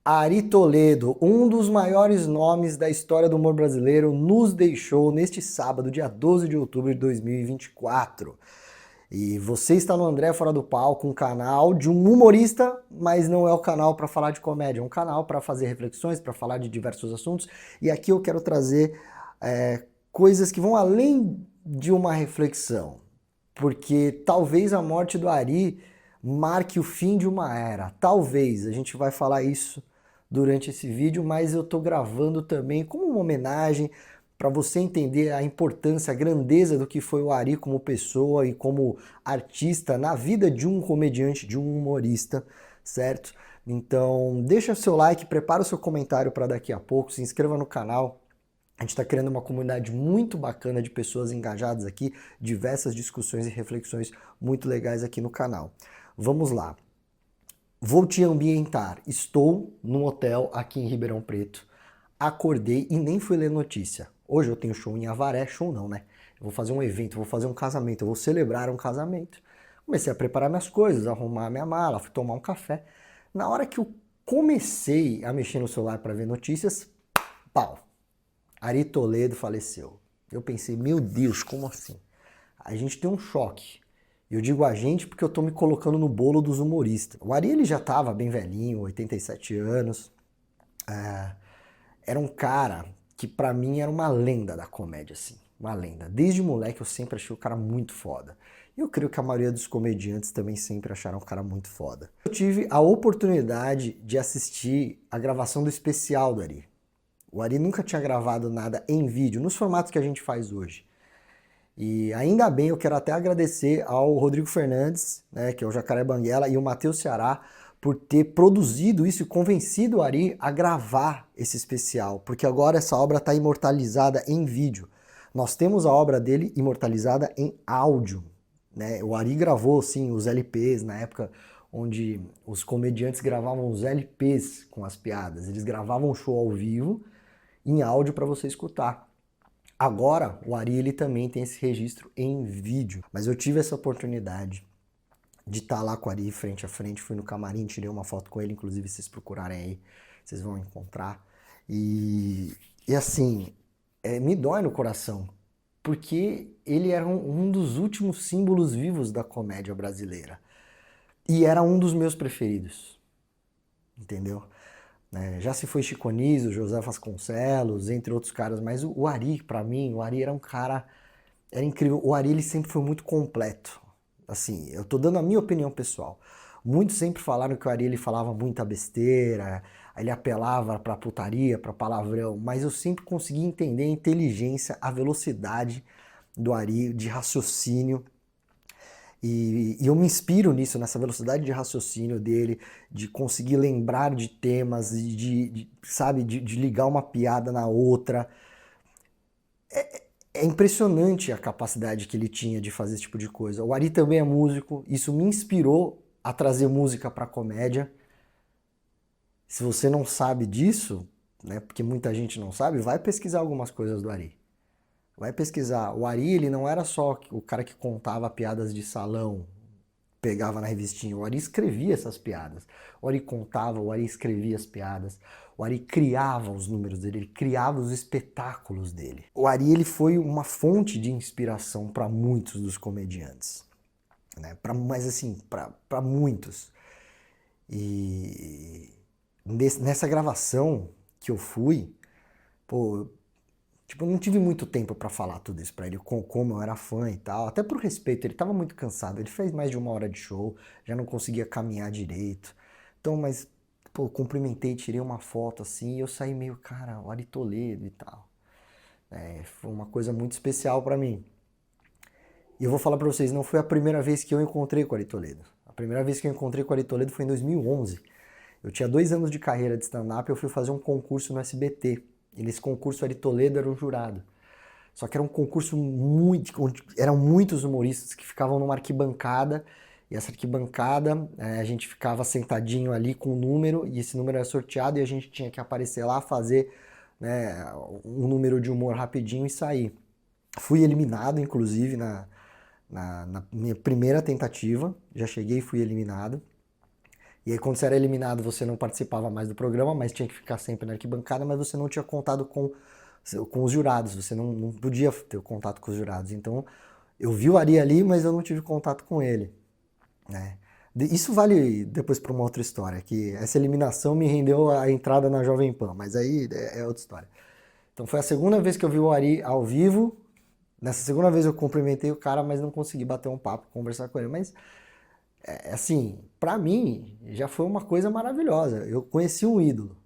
Ari Toledo, um dos maiores nomes da história do humor brasileiro, nos deixou neste sábado, dia 12 de outubro de 2024. E você está no André Fora do Palco, um canal de um humorista, mas não é o canal para falar de comédia, é um canal para fazer reflexões, para falar de diversos assuntos. E aqui eu quero trazer coisas que vão além de uma reflexão, porque talvez a morte do Ari marque o fim de uma era. Talvez, a gente vai falar isso durante esse vídeo, mas eu estou gravando também como uma homenagem para você entender a importância, a grandeza do que foi o Ari como pessoa e como artista na vida de um comediante, de um humorista, certo? Então, deixa seu like, prepara o seu comentário para daqui a pouco, se inscreva no canal. A gente está criando uma comunidade muito bacana de pessoas engajadas aqui, diversas discussões e reflexões muito legais aqui no canal. Vamos lá. Vou te ambientar. Estou num hotel aqui em Ribeirão Preto. Acordei e nem fui ler notícia. Hoje eu tenho show em Avaré, show não, né? Eu vou fazer um evento, vou fazer um casamento, eu vou celebrar um casamento. Comecei a preparar minhas coisas, arrumar minha mala, fui tomar um café. Na hora que eu comecei a mexer no celular para ver notícias, pau! Ari Toledo faleceu. Eu pensei, meu Deus, como assim? A gente tem um choque. Eu digo a gente porque eu tô me colocando no bolo dos humoristas. O Ari ele já tava bem velhinho, 87 anos. Era um cara que pra mim era uma lenda da comédia, assim. Uma lenda. Desde moleque eu sempre achei o cara muito foda. E eu creio que a maioria dos comediantes também sempre acharam o cara muito foda. Eu tive a oportunidade de assistir a gravação do especial do Ari. O Ari nunca tinha gravado nada em vídeo, nos formatos que a gente faz hoje. E ainda bem, eu quero até agradecer ao Rodrigo Fernandes, né, que é o Jacaré Banguela, e o Matheus Ceará, por ter produzido isso e convencido o Ari a gravar esse especial, porque agora essa obra está imortalizada em vídeo. Nós temos a obra dele imortalizada em áudio, né? O Ari gravou, sim, os LPs na época onde os comediantes gravavam os LPs com as piadas. Eles gravavam o show ao vivo, em áudio para você escutar. Agora, o Ari ele também tem esse registro em vídeo, mas eu tive essa oportunidade de estar lá com o Ari frente a frente, fui no camarim, tirei uma foto com ele, inclusive se vocês procurarem aí, vocês vão encontrar. E assim, me dói no coração, porque ele era um dos últimos símbolos vivos da comédia brasileira. E era um dos meus preferidos, entendeu? Já se foi Chico Anísio, José Vasconcelos, entre outros caras, mas o Ari, pra mim, o Ari era um cara, era incrível. O Ari, ele sempre foi muito completo. Assim, eu tô dando a minha opinião pessoal. Muitos sempre falaram que o Ari, ele falava muita besteira, ele apelava pra putaria, pra palavrão, mas eu sempre consegui entender a inteligência, a velocidade do Ari, de raciocínio. E eu me inspiro nisso, nessa velocidade de raciocínio dele, de conseguir lembrar de temas, sabe, de ligar uma piada na outra. É impressionante a capacidade que ele tinha de fazer esse tipo de coisa. O Ari também é músico, isso me inspirou a trazer música para comédia. Se você não sabe disso, né, porque muita gente não sabe, vai pesquisar algumas coisas do Ari. Vai pesquisar. O Ari, ele não era só o cara que contava piadas de salão, pegava na revistinha. O Ari escrevia essas piadas. O Ari contava, o Ari escrevia as piadas. O Ari criava os números dele, ele criava os espetáculos dele. O Ari, ele foi uma fonte de inspiração para muitos dos comediantes, né? Mas assim, para muitos. E nessa gravação que eu fui, pô, tipo, eu não tive muito tempo pra falar tudo isso pra ele, como eu era fã e tal. Até por respeito, ele tava muito cansado. Ele fez mais de 1 hora de show, já não conseguia caminhar direito. Então, mas, pô, cumprimentei, tirei uma foto assim, e eu saí meio, cara, o Ari Toledo e tal. Foi uma coisa muito especial pra mim. E eu vou falar pra vocês, não foi a primeira vez que eu encontrei com o Ari Toledo. A primeira vez que eu encontrei com o Ari Toledo foi em 2011. Eu tinha 2 anos de carreira de stand-up e eu fui fazer um concurso no SBT. E nesse concurso o Ari Toledo era o jurado. Só que era um concurso onde eram muitos humoristas que ficavam numa arquibancada, e essa arquibancada a gente ficava sentadinho ali com um número, e esse número era sorteado, e a gente tinha que aparecer lá, fazer, né, um número de humor rapidinho e sair. Fui eliminado, inclusive, na minha primeira tentativa, já cheguei e fui eliminado. E aí quando você era eliminado, você não participava mais do programa, mas tinha que ficar sempre na arquibancada, mas você não tinha contato com os jurados, você não podia ter contato com os jurados. Então eu vi o Ari ali, mas eu não tive contato com ele, né? Isso vale depois para uma outra história, que essa eliminação me rendeu a entrada na Jovem Pan, mas aí é outra história. Então foi a segunda vez que eu vi o Ari ao vivo. Nessa segunda vez eu cumprimentei o cara, mas não consegui bater um papo, conversar com ele. Mas, assim, pra mim já foi uma coisa maravilhosa. Eu conheci um ídolo.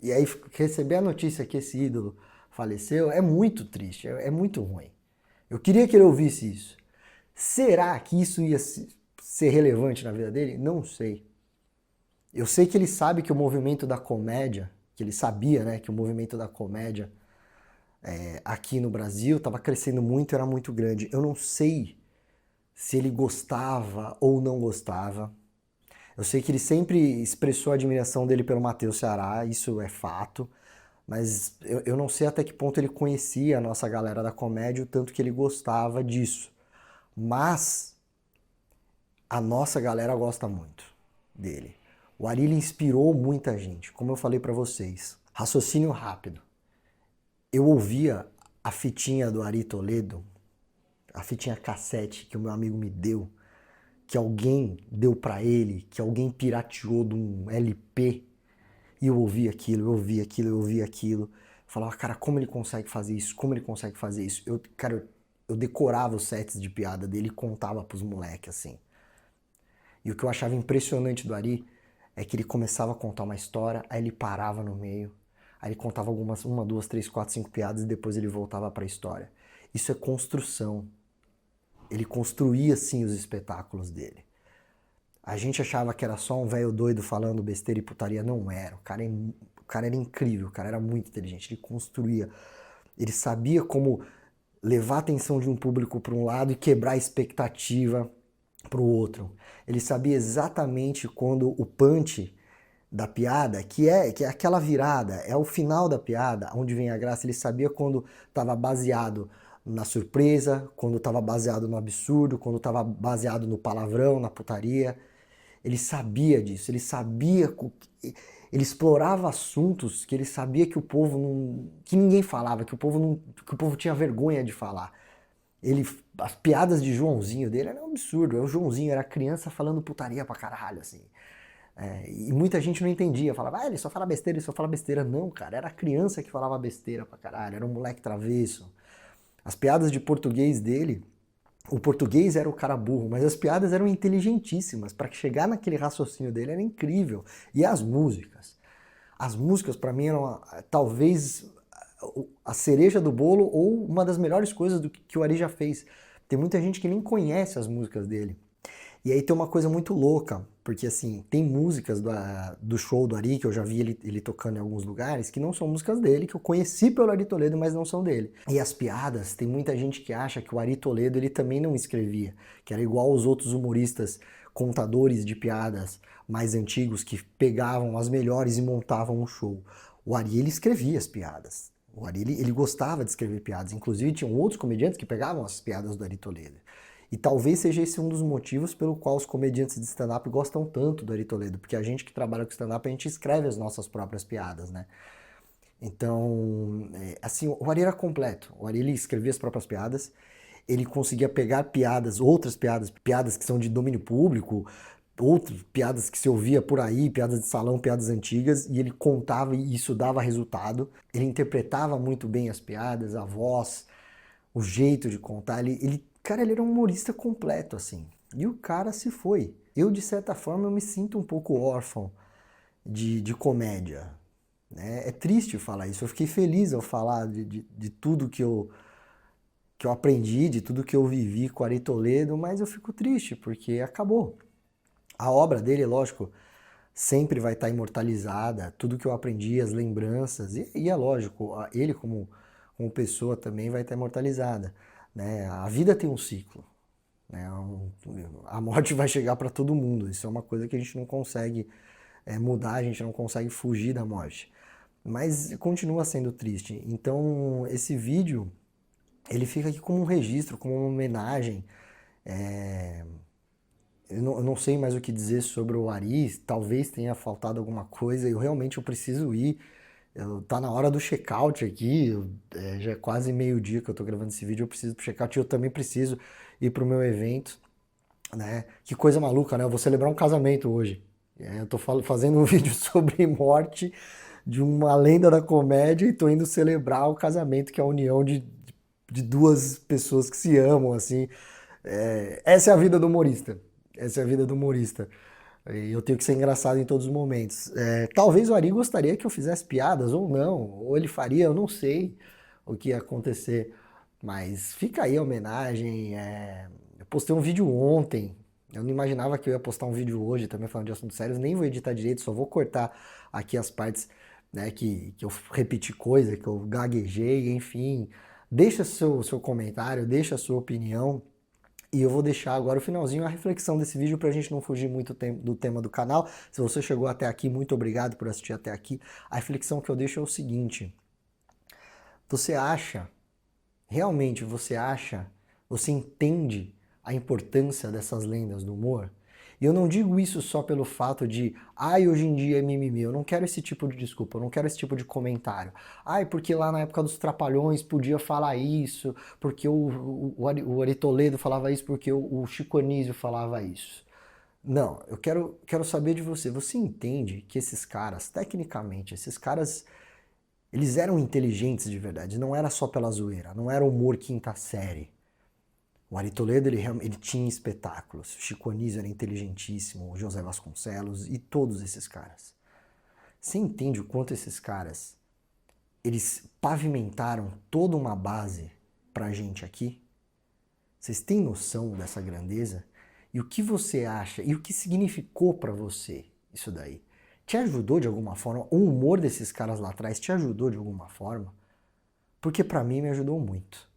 E aí receber a notícia que esse ídolo faleceu é muito triste, é muito ruim. Eu queria que ele ouvisse isso. Será que isso ia ser relevante na vida dele? Não sei. Eu sei que ele sabe que o movimento da comédia, que ele sabia, né, que o movimento da comédia aqui no Brasil estava crescendo muito, era muito grande. Eu não sei se ele gostava ou não gostava. Eu sei que ele sempre expressou a admiração dele pelo Matheus Ceará, isso é fato, mas eu não sei até que ponto ele conhecia a nossa galera da comédia, o tanto que ele gostava disso. Mas a nossa galera gosta muito dele. O Ari inspirou muita gente, como eu falei pra vocês. Raciocínio rápido. Eu ouvia a fitinha do Ari Toledo, a fitinha cassete que o meu amigo me deu, que alguém deu pra ele, que alguém pirateou de um LP, e eu ouvia aquilo, eu ouvia aquilo, eu ouvia aquilo. Eu falava, cara, como ele consegue fazer isso? Como ele consegue fazer isso? Eu decorava os sets de piada dele e contava pros moleques, assim. E o que eu achava impressionante do Ari é que ele começava a contar uma história, aí ele parava no meio, aí ele contava algumas, uma, duas, três, quatro, cinco piadas e depois ele voltava para a história. Isso é construção. Ele construía, sim, os espetáculos dele. A gente achava que era só um velho doido falando besteira e putaria. Não era. O cara era incrível, o cara era muito inteligente. Ele construía. Ele sabia como levar a atenção de um público para um lado e quebrar a expectativa para o outro. Ele sabia exatamente quando o punch da piada, que é aquela virada, é o final da piada, onde vem a graça, ele sabia quando estava baseado na surpresa, quando estava baseado no absurdo, quando estava baseado no palavrão, na putaria. Ele sabia disso, ele sabia, ele explorava assuntos que ele sabia que o povo não, que ninguém falava, que o povo não, que o povo tinha vergonha de falar. As piadas de Joãozinho dele eram um absurdo. O Joãozinho era criança falando putaria pra caralho, assim. E muita gente não entendia, falava, ele só fala besteira, ele só fala besteira. Não, cara, era a criança que falava besteira pra caralho, era um moleque travesso. As piadas de português dele, o português era o cara burro, mas as piadas eram inteligentíssimas. Para chegar naquele raciocínio dele era incrível. E as músicas? As músicas para mim eram talvez a cereja do bolo ou uma das melhores coisas que o Ari já fez. Tem muita gente que nem conhece as músicas dele. E aí tem uma coisa muito louca, porque assim, tem músicas do show do Ari, que eu já vi ele tocando em alguns lugares, que não são músicas dele, que eu conheci pelo Ari Toledo, mas não são dele. E as piadas, tem muita gente que acha que o Ari Toledo ele também não escrevia, que era igual os outros humoristas, contadores de piadas mais antigos, que pegavam as melhores e montavam um show. O Ari, ele escrevia as piadas. O Ari, ele gostava de escrever piadas. Inclusive, tinham outros comediantes que pegavam as piadas do Ari Toledo. E talvez seja esse um dos motivos pelo qual os comediantes de stand-up gostam tanto do Ari Toledo, porque a gente que trabalha com stand-up, a gente escreve as nossas próprias piadas, né? Então, assim, o Ari era completo. O Ari, ele escrevia as próprias piadas, ele conseguia pegar piadas, outras piadas, piadas que são de domínio público, outras piadas que se ouvia por aí, piadas de salão, piadas antigas, e ele contava e isso dava resultado. Ele interpretava muito bem as piadas, a voz, o jeito de contar. Cara, ele era um humorista completo, assim. E o cara se foi. Eu, de certa forma, eu me sinto um pouco órfão de comédia. Né? É triste falar isso. Eu fiquei feliz ao falar de tudo que eu aprendi, de tudo que eu vivi com Ari Toledo, mas eu fico triste, porque acabou. A obra dele, lógico, sempre vai estar imortalizada. Tudo que eu aprendi, as lembranças, e é lógico, ele como pessoa também vai estar imortalizada. Né? A vida tem um ciclo. Né? A morte vai chegar para todo mundo. Isso é uma coisa que a gente não consegue mudar, a gente não consegue fugir da morte. Mas continua sendo triste. Então, esse vídeo, ele fica aqui como um registro, como uma homenagem. eu não sei mais o que dizer sobre o Ari, talvez tenha faltado alguma coisa, eu preciso ir. Tá na hora do check-out aqui, já é quase meio-dia que eu tô gravando esse vídeo, eu preciso pro check-out e eu também preciso ir pro meu evento, né? Que coisa maluca, né? Eu vou celebrar um casamento hoje. Eu tô fazendo um vídeo sobre morte de uma lenda da comédia e tô indo celebrar o casamento, que é a união de duas pessoas que se amam, assim. Essa é a vida do humorista. Essa é a vida do humorista. E eu tenho que ser engraçado em todos os momentos. Talvez o Ari gostaria que eu fizesse piadas ou não, ou ele faria, eu não sei o que ia acontecer. Mas fica aí a homenagem. Eu postei um vídeo ontem. Eu não imaginava que eu ia postar um vídeo hoje também falando de assuntos sérios. Nem vou editar direito, só vou cortar aqui as partes, né, que eu repeti coisa, que eu gaguejei, enfim. Deixa seu comentário, deixa a sua opinião. E eu vou deixar agora o finalzinho, a reflexão desse vídeo para a gente não fugir muito do tema do canal. Se você chegou até aqui, muito obrigado por assistir até aqui. A reflexão que eu deixo é o seguinte: você acha, realmente você entende a importância dessas lendas do humor? E eu não digo isso só pelo fato de, hoje em dia é mimimi, eu não quero esse tipo de desculpa, eu não quero esse tipo de comentário. Porque lá na época dos Trapalhões podia falar isso, porque o Ari Toledo falava isso, porque o Chico Anísio falava isso. Não, eu quero saber de você. Você entende que esses caras, tecnicamente, esses caras, eles eram inteligentes de verdade, não era só pela zoeira, não era humor quinta série. O Ari Toledo, ele tinha espetáculos. O Chico Anísio era inteligentíssimo, o José Vasconcelos e todos esses caras. Você entende o quanto esses caras, eles pavimentaram toda uma base pra gente aqui? Vocês têm noção dessa grandeza? E o que você acha? E o que significou pra você isso daí? Te ajudou de alguma forma? O humor desses caras lá atrás te ajudou de alguma forma? Porque pra mim me ajudou muito.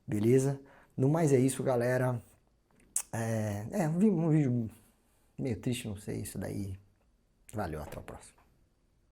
Beleza? No mais é isso, galera. Um vídeo meio triste, não sei, isso daí. Valeu, até o próximo.